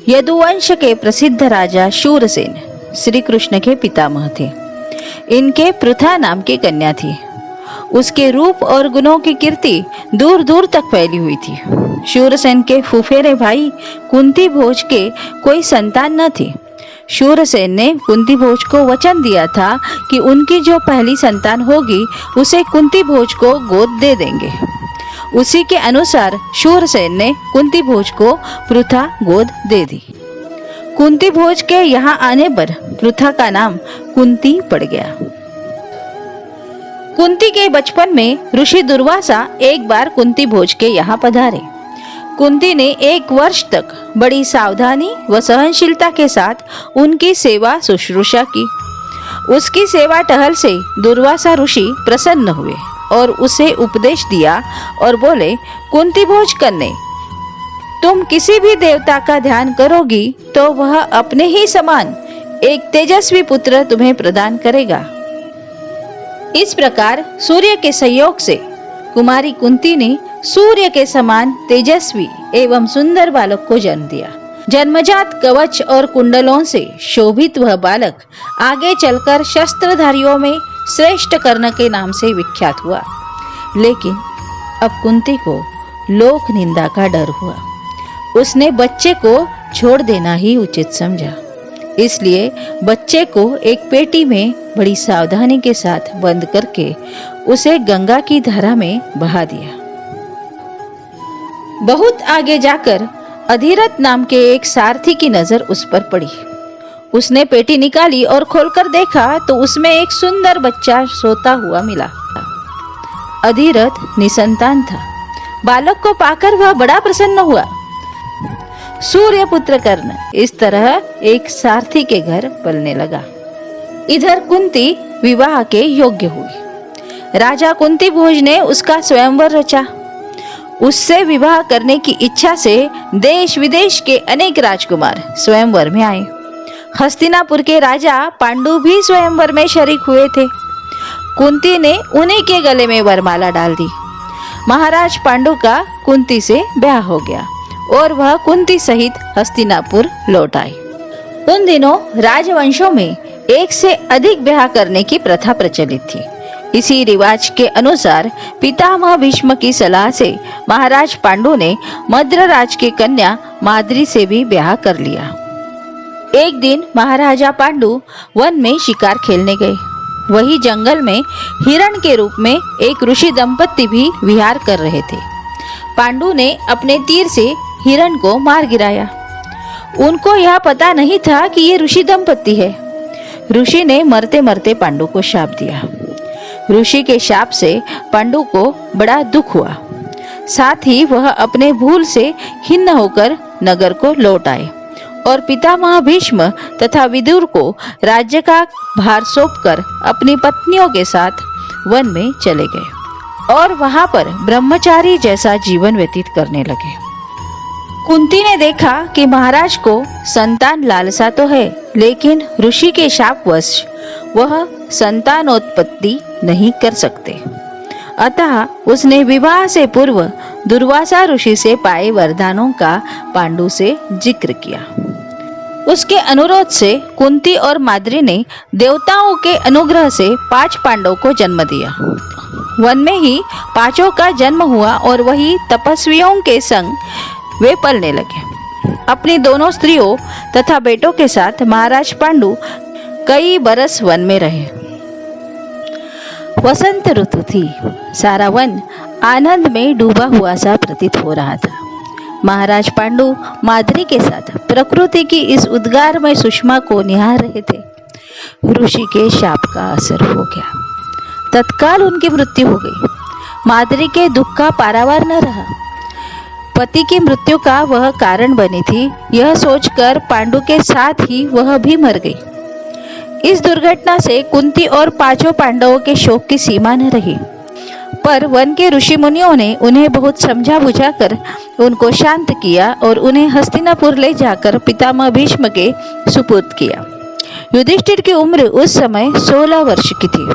यदुवंश के प्रसिद्ध राजा शूरसेन श्री कृष्ण के पितामह थे। इनके पृथा नाम की कन्या थी। उसके रूप और गुणों की कीर्ति दूर दूर तक फैली हुई थी। शूरसेन के फुफेरे भाई कुंती भोज के कोई संतान न थी। शूरसेन ने कुंती भोज को वचन दिया था कि उनकी जो पहली संतान होगी उसे कुंती भोज को गोद दे देंगे। उसी के अनुसार शूरसेन ने कुंती भोज को पृथा गोद दे दी। कुंती भोज के यहाँ आने पर पृथा का नाम कुंती पड़ गया। कुंती के बचपन में ऋषि दुर्वासा एक बार कुंती भोज के यहाँ पधारे। कुंती ने 1 वर्ष तक बड़ी सावधानी व सहनशीलता के साथ उनकी सेवा शुश्रूषा की। उसकी सेवा टहल से दुर्वासा ऋषि प्रसन्न हुए और उसे उपदेश दिया और बोले, कुंती भोज कन्या, तुम किसी भी देवता का ध्यान करोगी तो वह अपने ही समान एक तेजस्वी पुत्र तुम्हें प्रदान करेगा। इस प्रकार सूर्य के सहयोग से कुमारी कुंती ने सूर्य के समान तेजस्वी एवं सुंदर बालक को जन्म दिया। जन्मजात कवच और कुंडलों से शोभित वह बालक आगे चलकर शस्त्रधारियों में श्रेष्ठ कर्ण के नाम से विख्यात हुआ। लेकिन अब कुंती को लोक निंदा का डर हुआ। उसने बच्चे को छोड़ देना ही उचित समझा। इसलिए बच्चे को एक पेटी में बड़ी सावधानी के साथ बंद करके उसे गंगा की धारा में बहा दिया। बहुत आगे जाकर अधिरथ नाम के एक सारथी की नजर उस पर पड़ी। उसने पेटी निकाली और खोलकर देखा तो उसमें एक सुंदर बच्चा सोता हुआ मिला। अधिरथ निसंतान था। बालक को पाकर वह बड़ा प्रसन्न हुआ। सूर्य पुत्र कर्ण इस तरह एक सारथी के घर पलने लगा। इधर कुंती विवाह के योग्य हुई। राजा कुंती भोज ने उसका स्वयंवर रचा। उससे विवाह करने की इच्छा से देश विदेश के अनेक राजकुमार स्वयंवर में आए। हस्तिनापुर के राजा पांडु भी स्वयंवर में शरीक हुए थे। कुंती ने उन्हीं के गले में वरमाला डाल दी। महाराज पांडु का कुंती से ब्याह हो गया और वह कुंती सहित हस्तिनापुर लौट आई। उन दिनों राजवंशों में एक से अधिक ब्याह करने की प्रथा प्रचलित थी। इसी रिवाज के अनुसार पितामह भीष्म की सलाह से महाराज पांडु ने मद्रराज की कन्या माद्री से भी ब्याह कर लिया। एक दिन महाराजा पांडु वन में शिकार खेलने गए। वही जंगल में हिरण के रूप में एक ऋषि दंपत्ति भी विहार कर रहे थे। पांडु ने अपने तीर से हिरण को मार गिराया। उनको यह पता नहीं था कि ये ऋषि दंपत्ति है। ऋषि ने मरते मरते पांडु को शाप दिया। ऋषि के शाप से पांडु को बड़ा दुख हुआ। साथ ही वह अपने भूल से खिन्न होकर नगर को लौट आए और पितामह भीष्म तथा विदुर को राज्य का भार सौंपकर अपनी पत्नियों के साथ वन में चले गए और वहां पर ब्रह्मचारी जैसा जीवन व्यतीत करने लगे। कुंती ने देखा कि महाराज को संतान लालसा तो है, लेकिन ऋषि के शापवश वह संतानोत्पत्ति नहीं कर सकते। अतः उसने विवाह से पूर्व दुर्वासा ऋषि से पाए वरदानों का पांडु से जिक्र किया। उसके अनुरोध से कुंती और माद्री ने देवताओं के अनुग्रह से 5 पांडवों को जन्म दिया। वन में ही 5 का जन्म हुआ और वही तपस्वियों के संग वे पलने लगे। अपनी दोनों स्त्रियों तथा बेटों के साथ महाराज पांडु कई बरस वन में रहे। वसंत ऋतु थी। सारा वन आनंद में डूबा हुआ सा प्रतीत हो रहा था। महाराज पांडु माद्री के साथ प्रकृति की इस उद्गारमय सुषमा को निहार रहे थे। ऋषि के शाप का असर हो गया। तत्काल उनकी मृत्यु हो गई। माद्री के दुख का पारावार न रहा। पति की मृत्यु का वह कारण बनी थी, यह सोचकर पांडु के साथ ही वह भी मर गई। इस दुर्घटना से कुंती और 5 पांडवों के शोक की सीमा न रही। पर वन के ऋषि मुनियों ने उन्हें बहुत समझा बुझाकर उनको शांत किया और उन्हें हस्तिनापुर ले जाकर पितामह भीष्म के सुपुर्द किया। युधिष्ठिर की उम्र उस समय 16 वर्ष की थी।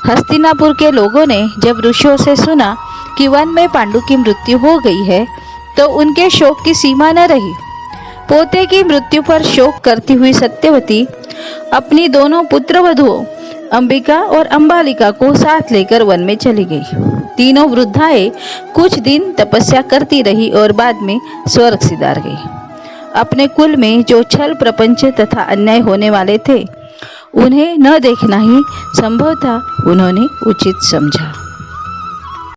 हस्तिनापुर के लोगों ने जब ऋषियों से सुना कि वन में पांडु की मृत्यु हो गई है तो उनके शोक की सीमा न रही। पोते की मृत्यु पर शोक करती हुई सत्यवती अपनी दोनों पुत्र वधुओं अंबिका और अंबालिका को साथ लेकर वन में चली गई। तीनों वृद्धाएं कुछ दिन तपस्या करती रही और बाद में स्वर्ग सिधार गई। अपने कुल में जो छल प्रपंच तथा अन्याय होने वाले थे उन्हें न देखना ही संभव था, उन्होंने उचित समझा।